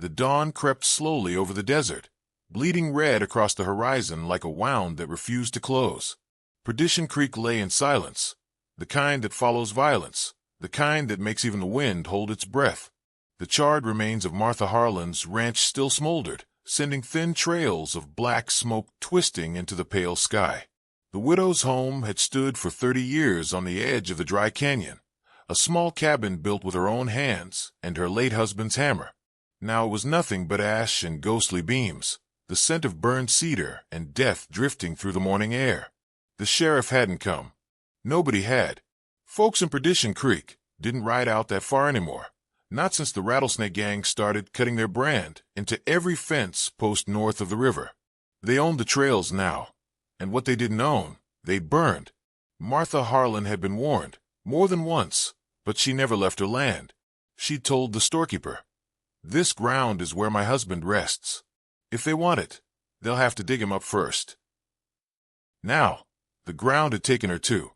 The dawn crept slowly over the desert, bleeding red across the horizon like a wound that refused to close. Perdition Creek lay in silence, the kind that follows violence, the kind that makes even the wind hold its breath. The charred remains of Martha Harland's ranch still smoldered, sending thin trails of black smoke twisting into the pale sky. The widow's home had stood for 30 years on the edge of the dry canyon, a small cabin built with her own hands and her late husband's hammer. Now it was nothing but ash and ghostly beams, the scent of burned cedar and death drifting through the morning air. The sheriff hadn't come. Nobody had. Folks in Perdition Creek didn't ride out that far anymore, not since the Rattlesnake Gang started cutting their brand into every fence post north of the river. They owned the trails now, and what they didn't own, they burned. Martha Harland had been warned, more than once, but she never left her land. She told the storekeeper, "This ground is where my husband rests. If they want it, they'll have to dig him up first." Now, the ground had taken her too.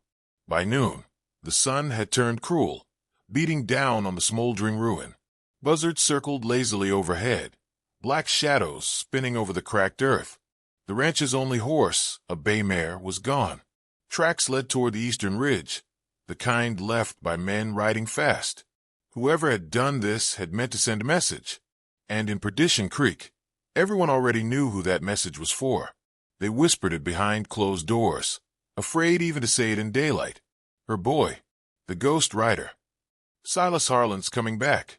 By noon, the sun had turned cruel, beating down on the smoldering ruin. Buzzards circled lazily overhead, black shadows spinning over the cracked earth. The ranch's only horse, a bay mare, was gone. Tracks led toward the eastern ridge, the kind left by men riding fast. Whoever had done this had meant to send a message, and in Perdition Creek, everyone already knew who that message was for. They whispered it behind closed doors, afraid even to say it in daylight. Her boy, the ghost rider. Silas Harland's coming back.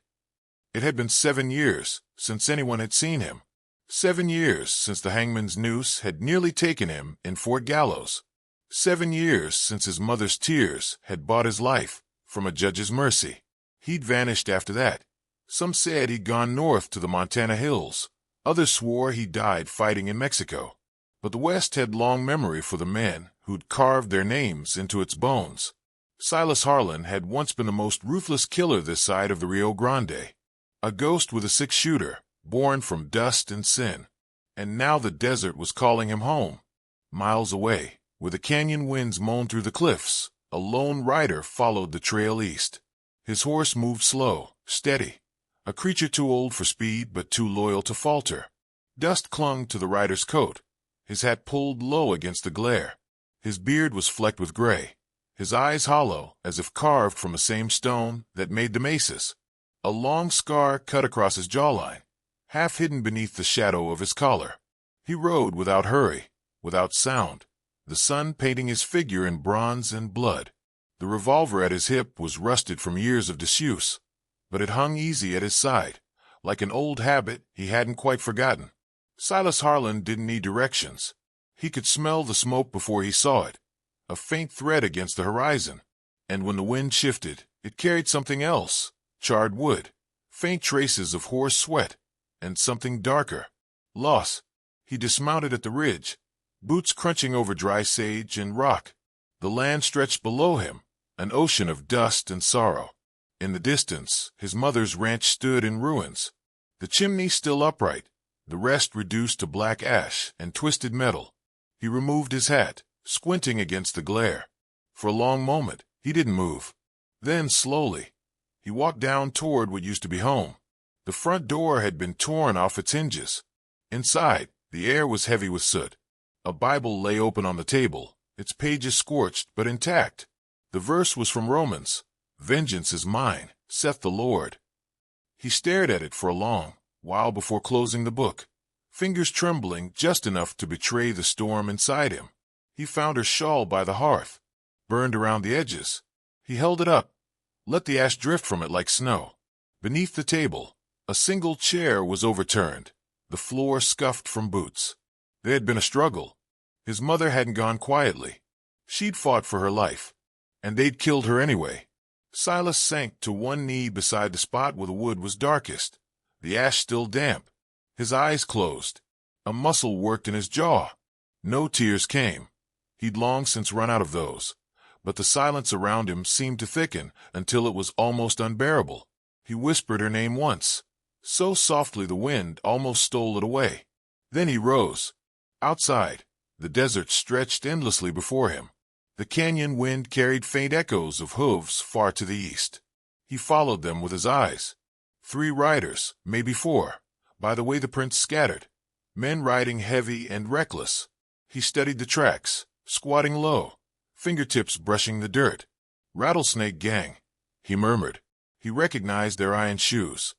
It had been 7 years since anyone had seen him. 7 years since the hangman's noose had nearly taken him in Fort Gallows. 7 years since his mother's tears had bought his life from a judge's mercy. He'd vanished after that. Some said he'd gone north to the Montana hills. Others swore he died fighting in Mexico. But the West had long memory for the men who'd carved their names into its bones. Silas Harland had once been the most ruthless killer this side of the Rio Grande. A ghost with a 6-shooter, born from dust and sin. And now the desert was calling him home. Miles away, where the canyon winds moaned through the cliffs, a lone rider followed the trail east. His horse moved slow, steady, a creature too old for speed but too loyal to falter. Dust clung to the rider's coat, his hat pulled low against the glare. His beard was flecked with gray, his eyes hollow as if carved from the same stone that made the mesas. A long scar cut across his jawline, half hidden beneath the shadow of his collar. He rode without hurry, without sound, the sun painting his figure in bronze and blood. The revolver at his hip was rusted from years of disuse, but it hung easy at his side, like an old habit he hadn't quite forgotten. Silas Harland didn't need directions. He could smell the smoke before he saw it, a faint thread against the horizon, and when the wind shifted, it carried something else, charred wood, faint traces of horse sweat, and something darker, loss. He dismounted at the ridge, boots crunching over dry sage and rock. The land stretched below him, an ocean of dust and sorrow. In the distance, his mother's ranch stood in ruins, the chimney still upright, the rest reduced to black ash and twisted metal. He removed his hat, squinting against the glare. For a long moment, he didn't move. Then, slowly, he walked down toward what used to be home. The front door had been torn off its hinges. Inside, the air was heavy with soot. A Bible lay open on the table, its pages scorched but intact. The verse was from Romans, "Vengeance is mine, saith the Lord." He stared at it for a long while before closing the book, fingers trembling just enough to betray the storm inside him. He found her shawl by the hearth, burned around the edges. He held it up, let the ash drift from it like snow. Beneath the table, a single chair was overturned, the floor scuffed from boots. There had been a struggle. His mother hadn't gone quietly. She'd fought for her life, and they'd killed her anyway. Silas sank to one knee beside the spot where the wood was darkest, the ash still damp. His eyes closed. A muscle worked in his jaw. No tears came. He'd long since run out of those. But the silence around him seemed to thicken until it was almost unbearable. He whispered her name once, so softly the wind almost stole it away. Then he rose. Outside, the desert stretched endlessly before him. The canyon wind carried faint echoes of hooves far to the east. He followed them with his eyes. 3 riders, maybe 4, by the way the prints scattered. Men riding heavy and reckless. He studied the tracks, squatting low, fingertips brushing the dirt. Rattlesnake gang, he murmured. He recognized their iron shoes,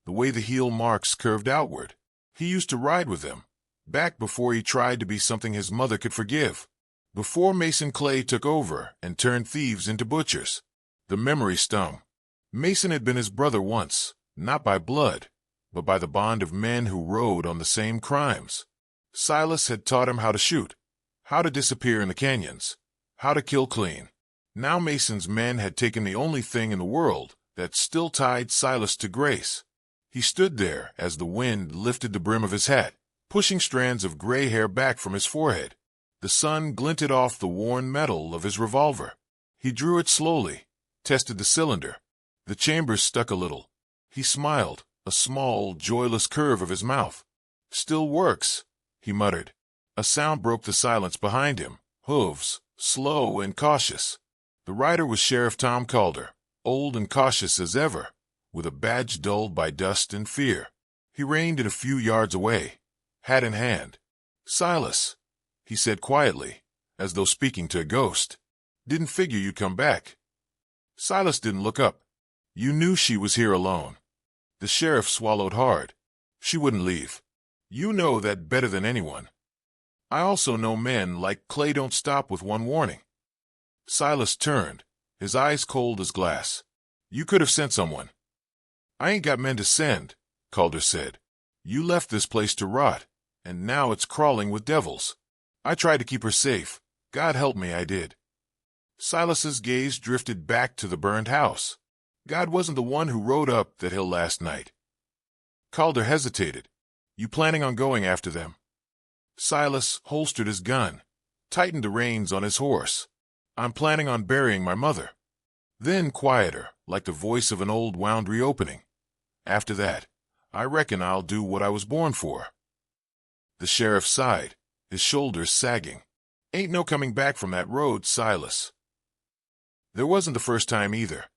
the way the heel marks curved outward. He used to ride with them, back before he tried to be something his mother could forgive. Before Mason Clay took over and turned thieves into butchers. The memory stung. Mason had been his brother once, not by blood, but by the bond of men who rode on the same crimes. Silas had taught him how to shoot, how to disappear in the canyons, how to kill clean. Now Mason's men had taken the only thing in the world that still tied Silas to grace. He stood there as the wind lifted the brim of his hat, pushing strands of gray hair back from his forehead. The sun glinted off the worn metal of his revolver. He drew it slowly, tested the cylinder. The chambers stuck a little. He smiled, a small, joyless curve of his mouth. "Still works," he muttered. A sound broke the silence behind him, hooves, slow and cautious. The rider was Sheriff Tom Calder, old and cautious as ever, with a badge dulled by dust and fear. He reined it a few yards away, hat in hand. "Silas," he said quietly, as though speaking to a ghost. "Didn't figure you'd come back." Silas didn't look up. "You knew she was here alone." The sheriff swallowed hard. "She wouldn't leave. You know that better than anyone. I also know men like Clay don't stop with one warning." Silas turned, his eyes cold as glass. "You could have sent someone." "I ain't got men to send," Calder said. "You left this place to rot, and now it's crawling with devils. I tried to keep her safe. God help me, I did." Silas's gaze drifted back to the burned house. "God wasn't the one who rode up that hill last night." Calder hesitated. "You planning on going after them?" Silas holstered his gun, tightened the reins on his horse. "I'm planning on burying my mother." Then quieter, like the voice of an old wound reopening. "After that, I reckon I'll do what I was born for." The sheriff sighed, his shoulders sagging. "Ain't no coming back from that road, Silas." There wasn't the first time either.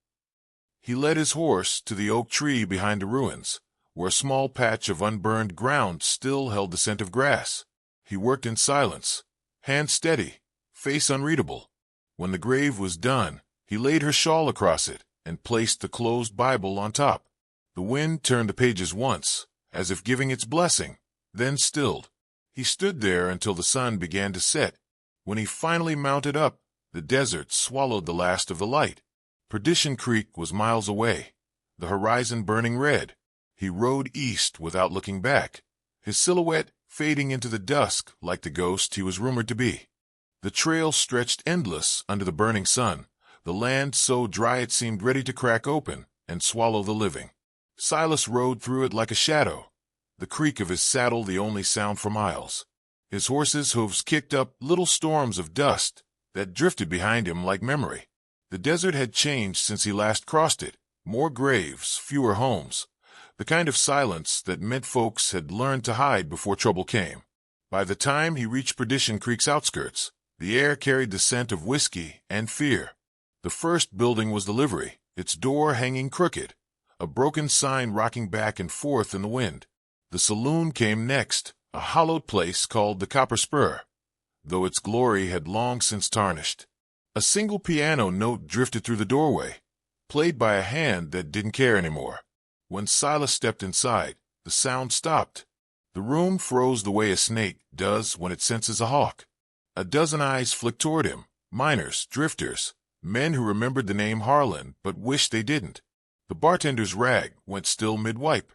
He led his horse to the oak tree behind the ruins, where a small patch of unburned ground still held the scent of grass. He worked in silence, hand steady, face unreadable. When the grave was done, he laid her shawl across it and placed the closed Bible on top. The wind turned the pages once, as if giving its blessing, then stilled. He stood there until the sun began to set. When he finally mounted up, the desert swallowed the last of the light. Perdition Creek was miles away, the horizon burning red. He rode east without looking back, his silhouette fading into the dusk like the ghost he was rumored to be. The trail stretched endless under the burning sun, the land so dry it seemed ready to crack open and swallow the living. Silas rode through it like a shadow, the creak of his saddle the only sound for miles. His horse's hooves kicked up little storms of dust that drifted behind him like memory. The desert had changed since he last crossed it. More graves, fewer homes. The kind of silence that meant folks had learned to hide before trouble came. By the time he reached Perdition Creek's outskirts, the air carried the scent of whiskey and fear. The first building was the livery, its door hanging crooked, a broken sign rocking back and forth in the wind. The saloon came next, a hollowed place called the Copper Spur, though its glory had long since tarnished. A single piano note drifted through the doorway, played by a hand that didn't care anymore. When Silas stepped inside, the sound stopped. The room froze the way a snake does when it senses a hawk. A dozen eyes flicked toward him, miners, drifters, men who remembered the name Harland but wished they didn't. The bartender's rag went still mid-wipe.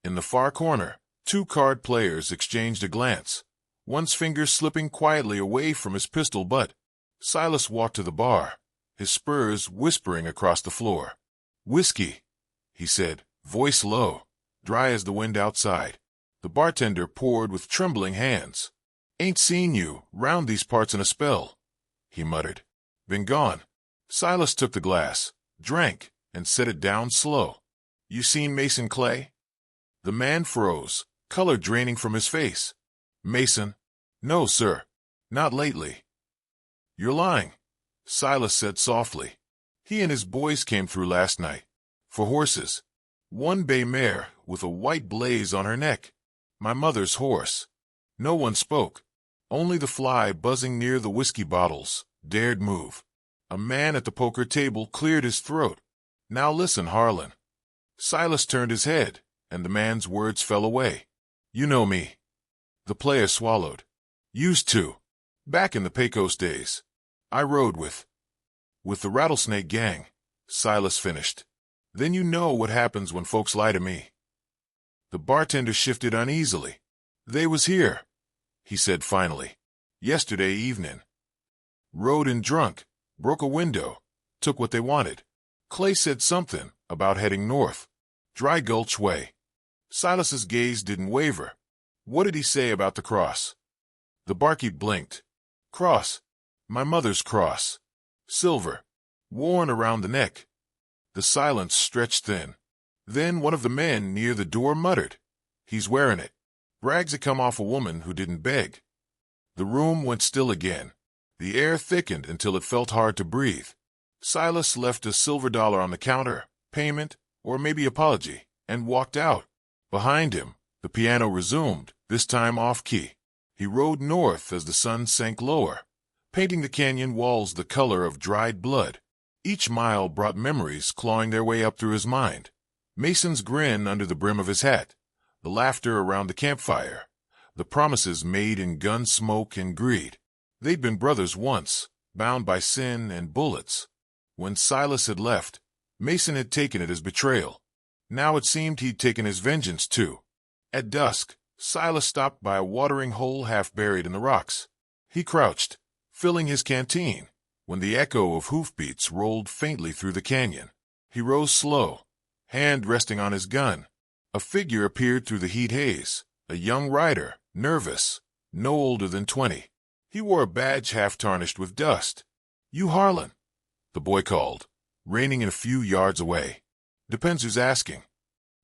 In the far corner, two card players exchanged a glance, one's fingers slipping quietly away from his pistol butt. Silas walked to the bar, his spurs whispering across the floor. "Whiskey," he said, voice low, dry as the wind outside. The bartender poured with trembling hands. "Ain't seen you round these parts in a spell," he muttered. "Been gone." Silas took the glass, drank, and set it down slow. "You seen Mason Clay?" The man froze, color draining from his face. "Mason? No, sir. Not lately." "You're lying," Silas said softly. "He and his boys came through last night. For horses. One bay mare with a white blaze on her neck. My mother's horse. No one spoke. Only the fly buzzing near the whiskey bottles dared move. A man at the poker table cleared his throat. Now listen, Harlan. Silas turned his head, and the man's words fell away. You know me. The player swallowed. Used to. Back in the Pecos days. I rode with the Rattlesnake Gang, Silas finished. Then you know what happens when folks lie to me. The bartender shifted uneasily. They was here, he said finally. Yesterday evening. Rode in drunk, broke a window, took what they wanted. Clay said something about heading north. Dry Gulch way. Silas's gaze didn't waver. What did he say about the cross? The barkeep blinked. Cross. My mother's cross. Silver. Worn around the neck. The silence stretched thin. Then one of the men near the door muttered, He's wearing it. Rags had come off a woman who didn't beg. The room went still again. The air thickened until it felt hard to breathe. Silas left a silver dollar on the counter, payment, or maybe apology, and walked out. Behind him, the piano resumed, this time off-key. He rode north as the sun sank lower, painting the canyon walls the color of dried blood. Each mile brought memories clawing their way up through his mind. Mason's grin under the brim of his hat, the laughter around the campfire, the promises made in gun smoke and greed. They'd been brothers once, bound by sin and bullets. When Silas had left, Mason had taken it as betrayal. Now it seemed he'd taken his vengeance too. At dusk, Silas stopped by a watering hole half buried in the rocks. He crouched, filling his canteen, when the echo of hoofbeats rolled faintly through the canyon. He rose slow, hand resting on his gun. A figure appeared through the heat haze, a young rider, nervous, no older than 20. He wore a badge half tarnished with dust. You Harlan, the boy called, reining in a few yards away. Depends who's asking.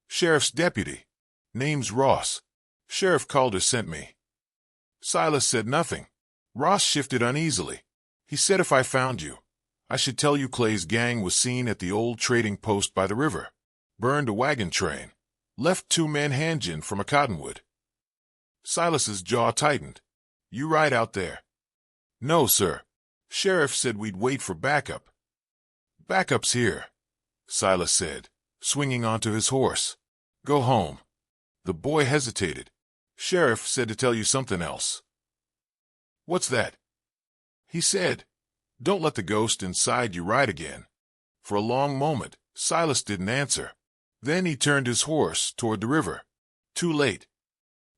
Sheriff's deputy. Name's Ross. Sheriff Calder sent me. Silas said nothing. Ross shifted uneasily. He said if I found you, I should tell you Clay's gang was seen at the old trading post by the river. Burned a wagon train. Left 2 men hand-gin from a cottonwood. Silas's jaw tightened. You ride out there? No, sir. Sheriff said we'd wait for backup. Backup's here, Silas said, swinging onto his horse. Go home. The boy hesitated. Sheriff said to tell you something else. What's that? He said, don't let the ghost inside you ride again. For a long moment, Silas didn't answer. Then he turned his horse toward the river. Too late.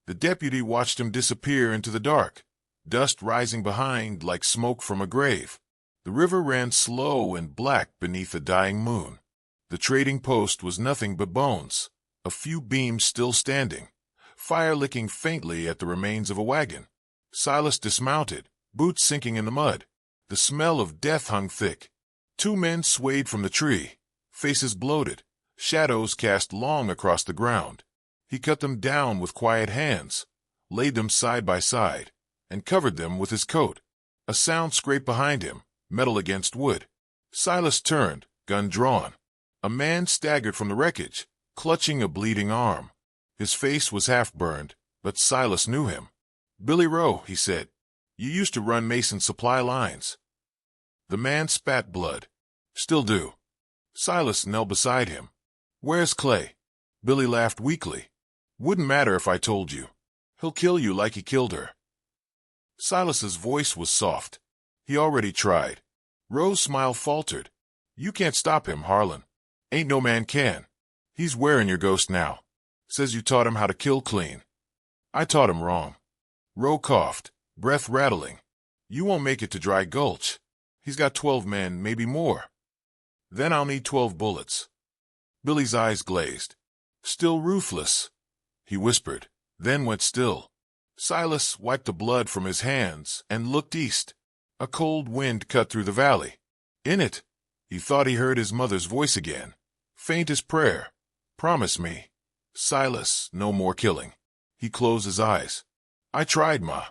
The deputy watched him disappear into the dark, dust rising behind like smoke from a grave. The river ran slow and black beneath a dying moon. The trading post was nothing but bones, a few beams still standing, fire licking faintly at the remains of a wagon. Silas dismounted, boots sinking in the mud. The smell of death hung thick. 2 men swayed from the tree, faces bloated, shadows cast long across the ground. He cut them down with quiet hands, laid them side by side, and covered them with his coat. A sound scraped behind him, metal against wood. Silas turned, gun drawn. A man staggered from the wreckage, clutching a bleeding arm. His face was half-burned, but Silas knew him. Billy Row, he said. You used to run Mason's supply lines. The man spat blood. Still do. Silas knelt beside him. Where's Clay? Billy laughed weakly. Wouldn't matter if I told you. He'll kill you like he killed her. Silas's voice was soft. He already tried. Row's smile faltered. You can't stop him, Harlan. Ain't no man can. He's wearing your ghost now. Says you taught him how to kill clean. I taught him wrong. Row coughed, breath rattling. You won't make it to Dry Gulch. He's got 12 men, maybe more. Then I'll need 12 bullets. Billy's eyes glazed. Still ruthless, he whispered, then went still. Silas wiped the blood from his hands and looked east. A cold wind cut through the valley. In it, he thought he heard his mother's voice again. Faint as prayer. Promise me. Silas, no more killing. He closed his eyes. I tried, Ma.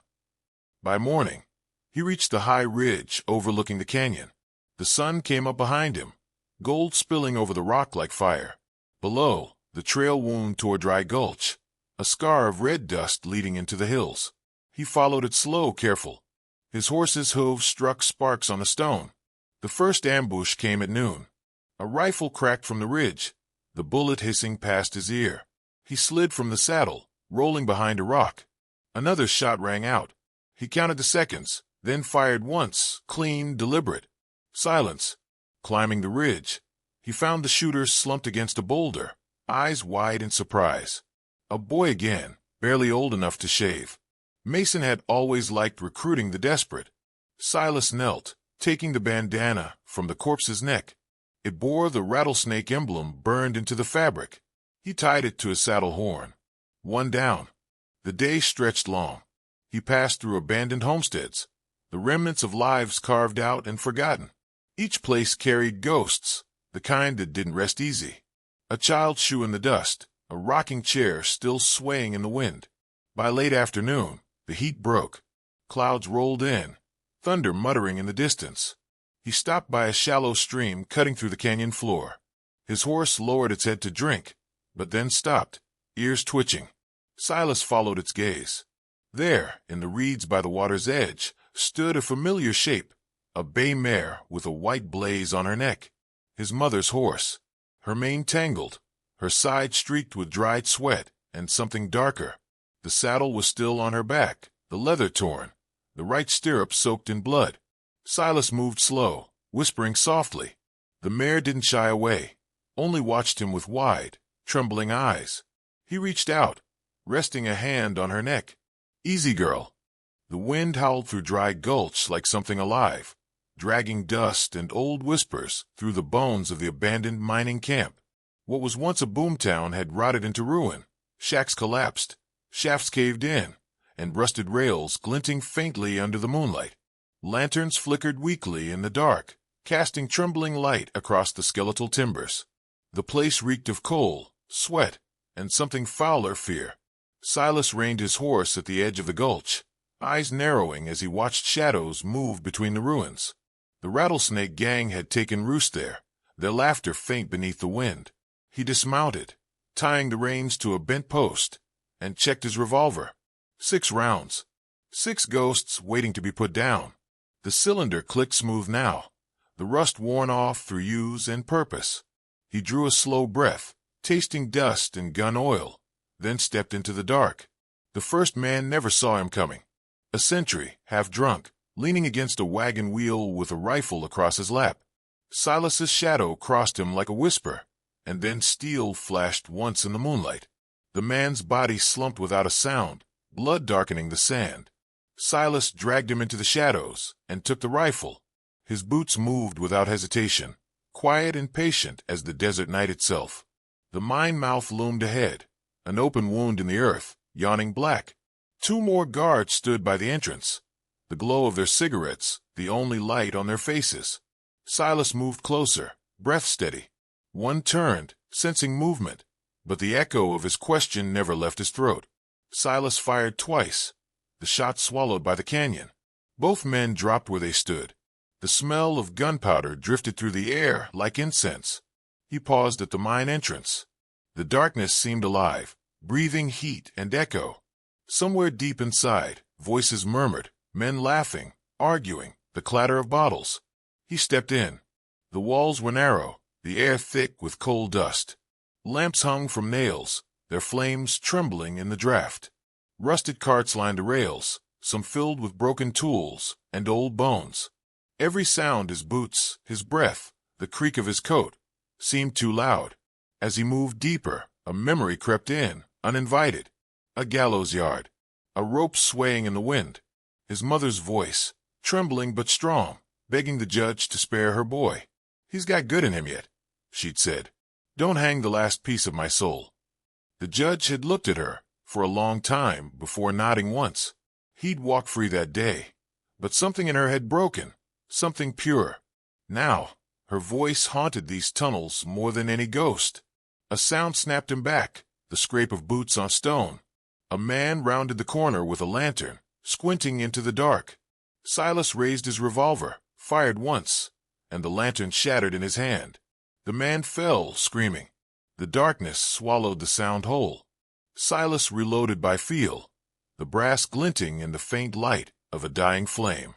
By morning, he reached the high ridge overlooking the canyon. The sun came up behind him, gold spilling over the rock like fire. Below, the trail wound toward Dry Gulch. a scar of red dust leading into the hills. He followed it slow, careful. His horse's hooves struck sparks on the stone. The first ambush came at noon. A rifle cracked from the ridge, the bullet hissing past his ear. He slid from the saddle, rolling behind a rock. Another shot rang out. He counted the seconds, then fired once, clean, deliberate. Silence. Climbing the ridge, he found the shooter slumped against a boulder, eyes wide in surprise. A boy again, barely old enough to shave. Mason had always liked recruiting the desperate. Silas knelt, taking the bandana from the corpse's neck. It bore the rattlesnake emblem burned into the fabric. He tied it to his saddle horn. One down. The day stretched long. He passed through abandoned homesteads, the remnants of lives carved out and forgotten. Each place carried ghosts, the kind that didn't rest easy. A child's shoe in the dust, a rocking chair still swaying in the wind. By late afternoon, the heat broke. Clouds rolled in, thunder muttering in the distance. He stopped by a shallow stream cutting through the canyon floor. His horse lowered its head to drink, but then stopped, ears twitching. Silas followed its gaze. There, in the reeds by the water's edge, stood a familiar shape, a bay mare with a white blaze on her neck. His mother's horse. Her mane tangled, her side streaked with dried sweat and something darker. The saddle was still on her back, the leather torn, the right stirrup soaked in blood. Silas moved slow, whispering softly. The mare didn't shy away, only watched him with wide, trembling eyes. He reached out, resting a hand on her neck. "Easy, girl." The wind howled through dry gulch like something alive, dragging dust and old whispers through the bones of the abandoned mining camp. What was once a boomtown had rotted into ruin. Shacks collapsed, shafts caved in, and rusted rails glinting faintly under the moonlight. Lanterns flickered weakly in the dark, casting trembling light across the skeletal timbers. The place reeked of coal, sweat, and something fouler, fear. Silas reined his horse at the edge of the gulch, eyes narrowing as he watched shadows move between the ruins. The rattlesnake gang had taken roost there, their laughter faint beneath the wind. He dismounted, tying the reins to a bent post, and checked his revolver. 6 rounds. 6 ghosts waiting to be put down. The cylinder clicked smooth now, the rust worn off through use and purpose. He drew a slow breath, tasting dust and gun oil, then stepped into the dark. The first man never saw him coming. A sentry, half drunk, leaning against a wagon wheel with a rifle across his lap. Silas's shadow crossed him like a whisper, and then steel flashed once in the moonlight. The man's body slumped without a sound, blood darkening the sand. Silas dragged him into the shadows and took the rifle. His boots moved without hesitation, quiet and patient as the desert night itself. The mine mouth loomed ahead, an open wound in the earth, yawning black. 2 more guards stood by the entrance, the glow of their cigarettes the only light on their faces. Silas moved closer, breath steady. One turned, sensing movement, but the echo of his question never left his throat. Silas fired twice, the shot swallowed by the canyon. Both men dropped where they stood. The smell of gunpowder drifted through the air like incense. He paused at the mine entrance. The darkness seemed alive, breathing heat and echo. Somewhere deep inside, voices murmured, men laughing, arguing, the clatter of bottles. He stepped in. The walls were narrow, the air thick with coal dust. Lamps hung from nails, their flames trembling in the draft. Rusted carts lined the rails, some filled with broken tools and old bones. Every sound, his boots, his breath, the creak of his coat, seemed too loud. As he moved deeper, a memory crept in, uninvited. A gallows yard, a rope swaying in the wind. His mother's voice, trembling but strong, begging the judge to spare her boy. "He's got good in him yet," she'd said. "Don't hang the last piece of my soul." The judge had looked at her for a long time before nodding once. He'd walk free that day, but something in her had broken, something pure. Now, her voice haunted these tunnels more than any ghost. A sound snapped him back, the scrape of boots on stone. A man rounded the corner with a lantern, squinting into the dark. Silas raised his revolver, fired once, and the lantern shattered in his hand. The man fell, screaming. The darkness swallowed the sound whole. Silas reloaded by feel, the brass glinting in the faint light of a dying flame.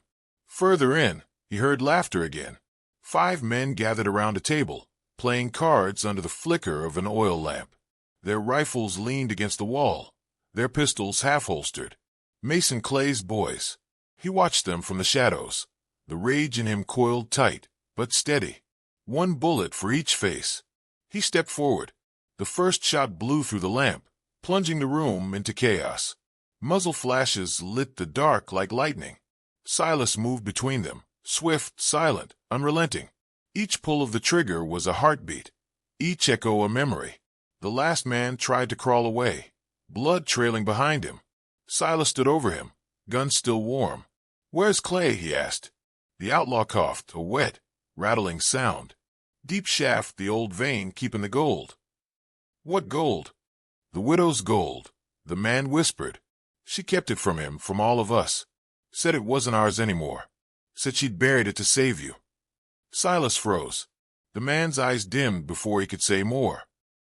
Further in, he heard laughter again. 5 men gathered around a table, playing cards under the flicker of an oil lamp. Their rifles leaned against the wall, their pistols half-holstered. Mason Clay's boys. He watched them from the shadows, the rage in him coiled tight, but steady. 1 bullet for each face. He stepped forward. The first shot blew through the lamp, plunging the room into chaos. Muzzle flashes lit the dark like lightning. Silas moved between them, swift, silent, unrelenting. Each pull of the trigger was a heartbeat, each echo a memory. The last man tried to crawl away, blood trailing behind him. Silas stood over him, gun still warm. "Where's Clay?" he asked. The outlaw coughed, a wet, rattling sound. "Deep shaft, the old vein keeping the gold." "What gold?" "The widow's gold," the man whispered. "She kept it from him, from all of us. Said it wasn't ours anymore. Said she'd buried it to save you." Silas froze. The man's eyes dimmed before he could say more.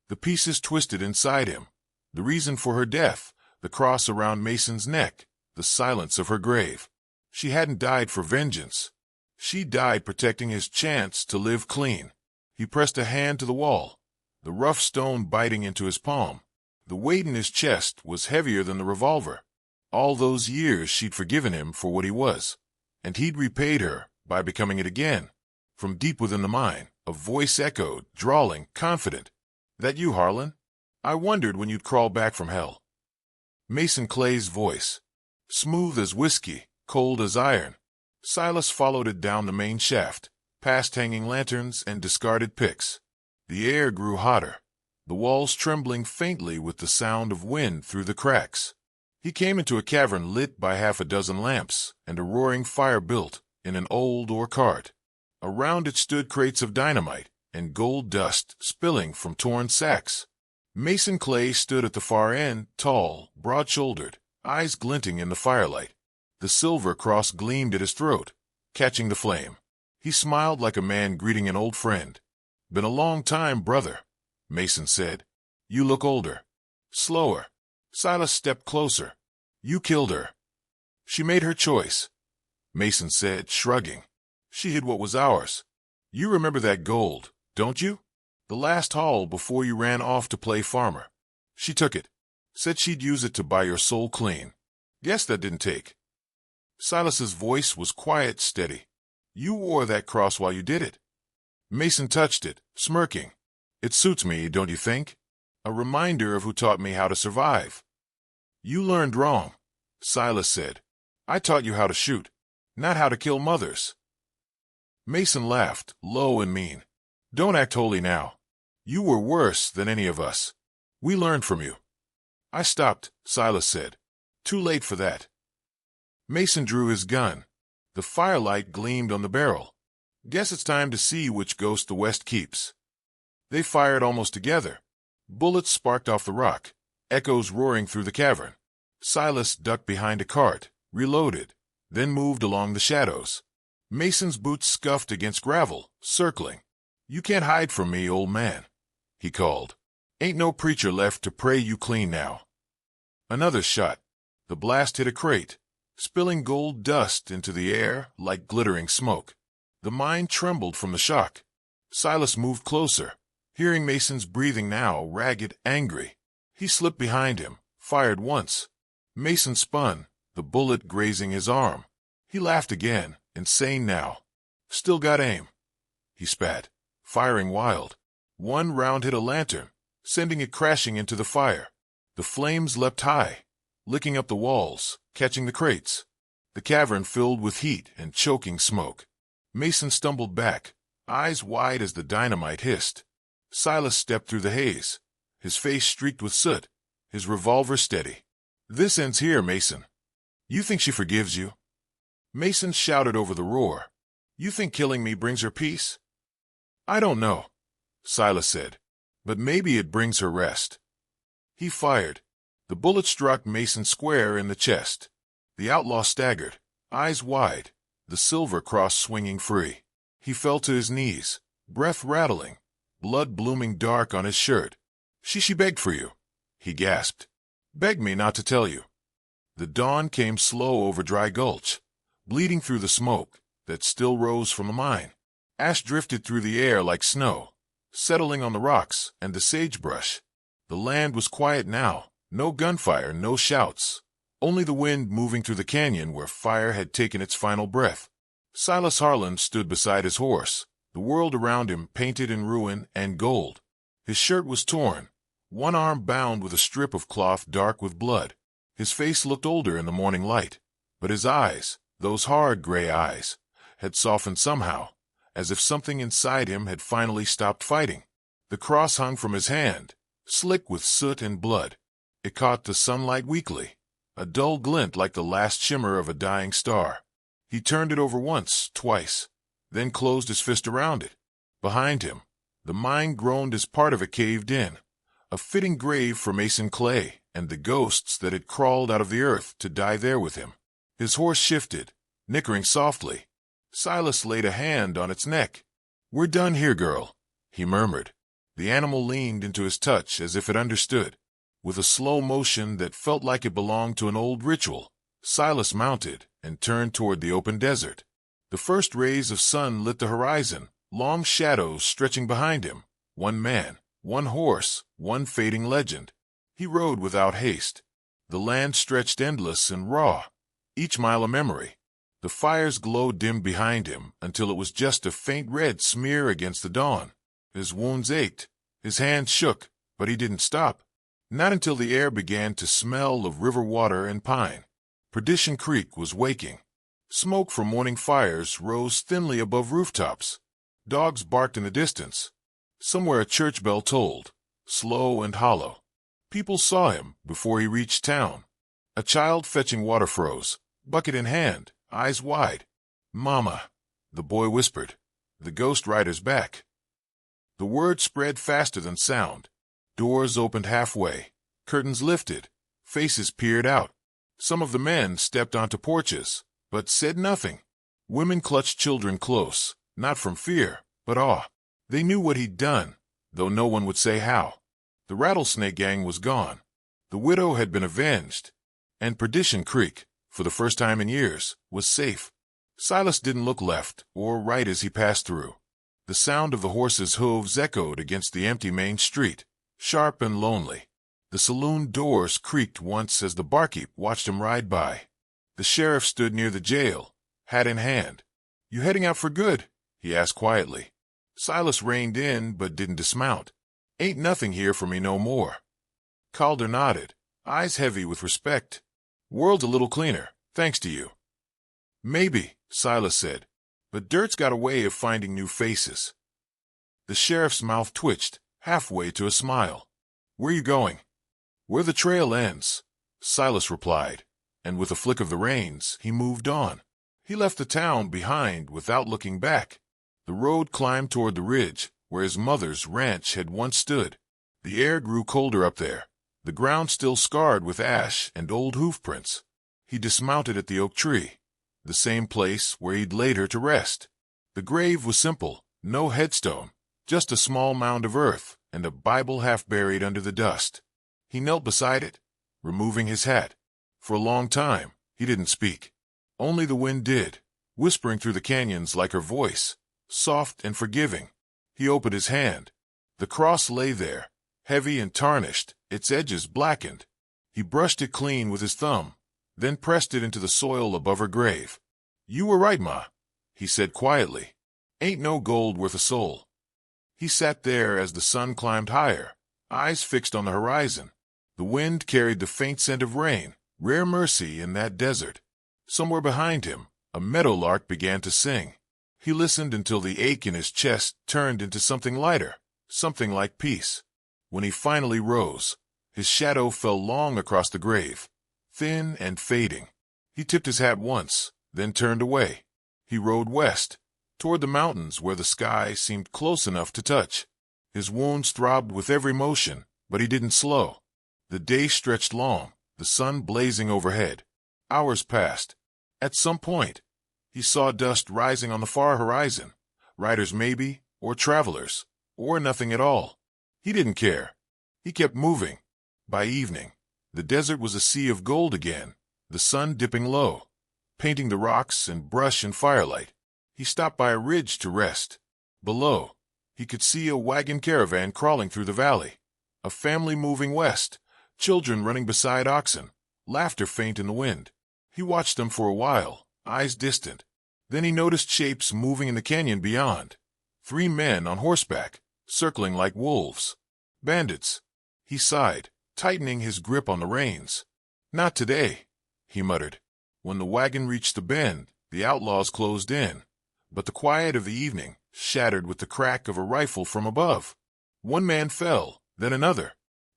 The pieces twisted inside him. The reason for her death, the cross around Mason's neck, the silence of her grave. She hadn't died for vengeance. She died protecting his chance to live clean. He pressed a hand to the wall, the rough stone biting into his palm. The weight in his chest was heavier than the revolver. All those years she'd forgiven him for what he was, and he'd repaid her by becoming it again. From deep within the mine, a voice echoed, drawling, confident. "That you, Harlan? I wondered when you'd crawl back from hell." Mason Clay's voice, smooth as whiskey, cold as iron. Silas followed it down the main shaft, past hanging lanterns and discarded picks. The air grew hotter, the walls trembling faintly with the sound of wind through the cracks. He came into a cavern lit by 6 lamps, and a roaring fire built in an old ore cart. Around it stood crates of dynamite and gold dust spilling from torn sacks. Mason Clay stood at the far end, tall, broad-shouldered, eyes glinting in the firelight. The silver cross gleamed at his throat, catching the flame. He smiled like a man greeting an old friend. "Been a long time, brother," Mason said. "You look older." Slower. Silas stepped closer. "You killed her." "She made her choice," Mason said, shrugging. "She hid what was ours. You remember that gold, don't you? The last haul before you ran off to play farmer. She took it. Said she'd use it to buy your soul clean. Guess that didn't take." Silas's voice was quiet, steady. "You wore that cross while you did it." Mason touched it, smirking. "It suits me, don't you think? A reminder of who taught me how to survive." "You learned wrong," Silas said. "I taught you how to shoot, not how to kill mothers." Mason laughed, low and mean. "Don't act holy now. You were worse than any of us. We learned from you." "I stopped," Silas said. "Too late for that." Mason drew his gun. The firelight gleamed on the barrel. "Guess it's time to see which ghost the West keeps." They fired almost together. Bullets sparked off the rock, echoes roaring through the cavern. Silas ducked behind a cart, reloaded, then moved along the shadows. Mason's boots scuffed against gravel, circling. "You can't hide from me, old man," he called. "Ain't no preacher left to pray you clean now." Another shot. The blast hit a crate, spilling gold dust into the air like glittering smoke. The mine trembled from the shock. Silas moved closer, hearing Mason's breathing now, ragged, angry. He slipped behind him, fired once. Mason spun, the bullet grazing his arm. He laughed again, insane now. "Still got aim," he spat, firing wild. One round hit a lantern, sending it crashing into the fire. The flames leapt high, licking up the walls, catching the crates. The cavern filled with heat and choking smoke. Mason stumbled back, eyes wide as the dynamite hissed. Silas stepped through the haze, his face streaked with soot, his revolver steady. "This ends here, Mason. You think she forgives you?" Mason shouted over the roar. "You think killing me brings her peace?" "I don't know," Silas said, "but maybe it brings her rest." He fired. The bullet struck Mason square in the chest. The outlaw staggered, eyes wide, the silver cross swinging free. He fell to his knees, breath rattling, blood blooming dark on his shirt. She begged for you," he gasped. Beg me not to tell you. The dawn came slow over Dry Gulch, bleeding through the smoke that still rose from the mine. Ash drifted through the air like snow, settling on the rocks and the sagebrush. The land was quiet now, no gunfire, no shouts, only the wind moving through the canyon where fire had taken its final breath. Silas Harland stood beside his horse, the world around him painted in ruin and gold. His shirt was torn, one arm bound with a strip of cloth dark with blood. His face looked older in the morning light, but his eyes, those hard gray eyes, had softened somehow, as if something inside him had finally stopped fighting. The cross hung from his hand, slick with soot and blood. It caught the sunlight weakly, a dull glint like the last shimmer of a dying star. He turned it over once, twice, then closed his fist around it. Behind him, the mine groaned as part of it caved in, a fitting grave for Mason Clay and the ghosts that had crawled out of the earth to die there with him. His horse shifted, nickering softly. Silas laid a hand on its neck. "We're done here, girl," he murmured. The animal leaned into his touch as if it understood. With a slow motion that felt like it belonged to an old ritual, Silas mounted and turned toward the open desert. The first rays of sun lit the horizon, long shadows stretching behind him. One man, one horse, one fading legend. He rode without haste. The land stretched endless and raw, each mile a memory. The fire's glow dimmed behind him until it was just a faint red smear against the dawn. His wounds ached, his hands shook, but he didn't stop. Not until the air began to smell of river water and pine. Perdition Creek was waking. Smoke from morning fires rose thinly above rooftops. Dogs barked in the distance. Somewhere a church bell tolled, slow and hollow. People saw him before he reached town. A child fetching water froze, bucket in hand, eyes wide. "Mama," the boy whispered. "The ghost rider's back." The word spread faster than sound. Doors opened halfway, curtains lifted, faces peered out. Some of the men stepped onto porches, but said nothing. Women clutched children close, not from fear, but awe. They knew what he'd done, though no one would say how. The Rattlesnake Gang was gone. The widow had been avenged, and Perdition Creek, for the first time in years, was safe. Silas didn't look left or right as he passed through. The sound of the horses' hooves echoed against the empty main street, sharp and lonely. The saloon doors creaked once as the barkeep watched him ride by. The sheriff stood near the jail, hat in hand. "You heading out for good?" he asked quietly. Silas reined in but didn't dismount. "Ain't nothing here for me no more." Calder nodded, eyes heavy with respect. "World's a little cleaner, thanks to you." "Maybe," Silas said, "but dirt's got a way of finding new faces." The sheriff's mouth twitched, halfway to a smile. "Where you going?" "Where the trail ends," Silas replied, and with a flick of the reins, he moved on. He left the town behind without looking back. The road climbed toward the ridge where his mother's ranch had once stood. The air grew colder up there, the ground still scarred with ash and old hoof prints. He dismounted at the oak tree, the same place where he'd laid her to rest. The grave was simple, no headstone, just a small mound of earth and a Bible half buried under the dust. He knelt beside it, removing his hat. For a long time, he didn't speak. Only the wind did, whispering through the canyons like her voice, soft and forgiving. He opened his hand. The cross lay there, heavy and tarnished, its edges blackened. He brushed it clean with his thumb, then pressed it into the soil above her grave. "You were right, Ma," he said quietly. "Ain't no gold worth a soul." He sat there as the sun climbed higher, eyes fixed on the horizon. The wind carried the faint scent of rain, rare mercy in that desert. Somewhere behind him, a meadowlark began to sing. He listened until the ache in his chest turned into something lighter, something like peace. When he finally rose, his shadow fell long across the grave, thin and fading. He tipped his hat once, then turned away. He rode west, toward the mountains where the sky seemed close enough to touch. His wounds throbbed with every motion, but he didn't slow. The day stretched long, the sun blazing overhead. Hours passed. At some point, he saw dust rising on the far horizon. Riders maybe, or travelers, or nothing at all. He didn't care. He kept moving. By evening, The desert was a sea of gold again, the sun dipping low, painting the rocks and brush in firelight. He stopped by a ridge to rest. Below, he could see a wagon caravan crawling through the valley, a family moving west, children running beside oxen, laughter faint in the wind. He watched them for a while, eyes distant. Then he noticed shapes moving in the canyon beyond. 3 men on horseback, circling like wolves. Bandits. He sighed, tightening his grip on the reins. Not today, he muttered. When the wagon reached the bend, the outlaws closed in, but the quiet of the evening shattered with the crack of a rifle from above. One man fell, then another.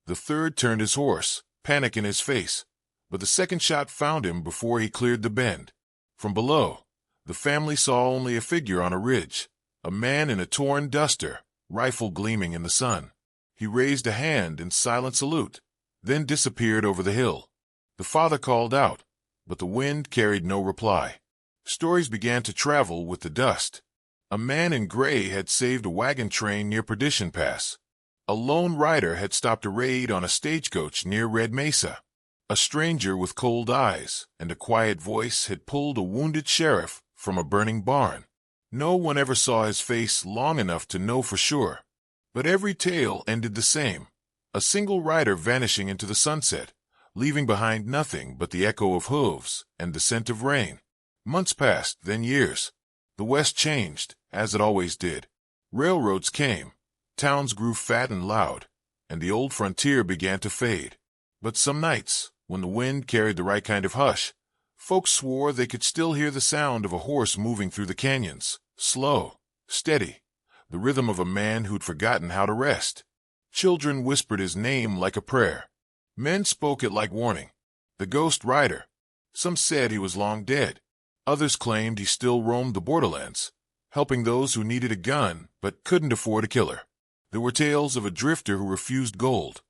The third turned his horse, panic in his face, but the second shot found him before he cleared the bend. From below, the family saw only a figure on a ridge, a man in a torn duster, rifle gleaming in the sun. He raised a hand in silent salute, then disappeared over the hill. The father called out, but the wind carried no reply. Stories began to travel with the dust. A man in gray had saved a wagon train near Perdition Pass. A lone rider had stopped a raid on a stagecoach near Red Mesa. A stranger with cold eyes and a quiet voice had pulled a wounded sheriff from a burning barn. No one ever saw his face long enough to know for sure. But every tale ended the same. A single rider vanishing into the sunset, leaving behind nothing but the echo of hooves and the scent of rain. Months passed, then years. The West changed, as it always did. Railroads came, towns grew fat and loud, and the old frontier began to fade. But some nights, when the wind carried the right kind of hush, folks swore they could still hear the sound of a horse moving through the canyons, slow, steady, the rhythm of a man who'd forgotten how to rest. Children whispered his name like a prayer. Men spoke it like warning. The ghost rider. Some said he was long dead. Others claimed he still roamed the borderlands, helping those who needed a gun but couldn't afford a killer. There were tales of a drifter who refused gold,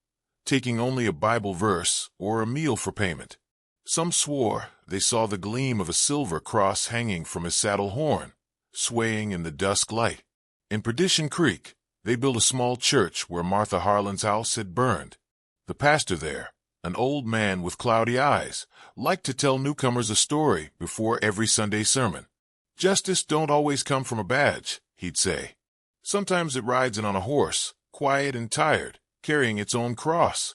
taking only a Bible verse or a meal for payment. Some swore they saw the gleam of a silver cross hanging from his saddle horn, swaying in the dusk light. In Perdition Creek, they built a small church where Martha Harlan's house had burned. The pastor there, an old man with cloudy eyes, liked to tell newcomers a story before every Sunday sermon. Justice don't always come from a badge, he'd say. Sometimes it rides in on a horse, quiet and tired, carrying its own cross.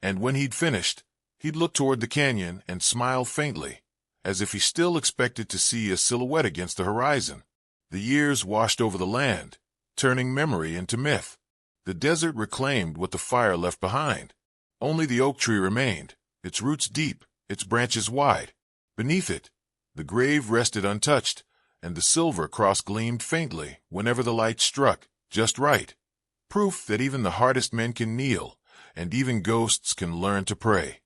And when he'd finished, he'd look toward the canyon and smile faintly, as if he still expected to see a silhouette against the horizon. The years washed over the land, turning memory into myth. The desert reclaimed what the fire left behind. Only the oak tree remained, its roots deep, its branches wide. Beneath it, the grave rested untouched, and the silver cross gleamed faintly whenever the light struck, just right. Proof that even the hardest men can kneel, and even ghosts can learn to pray.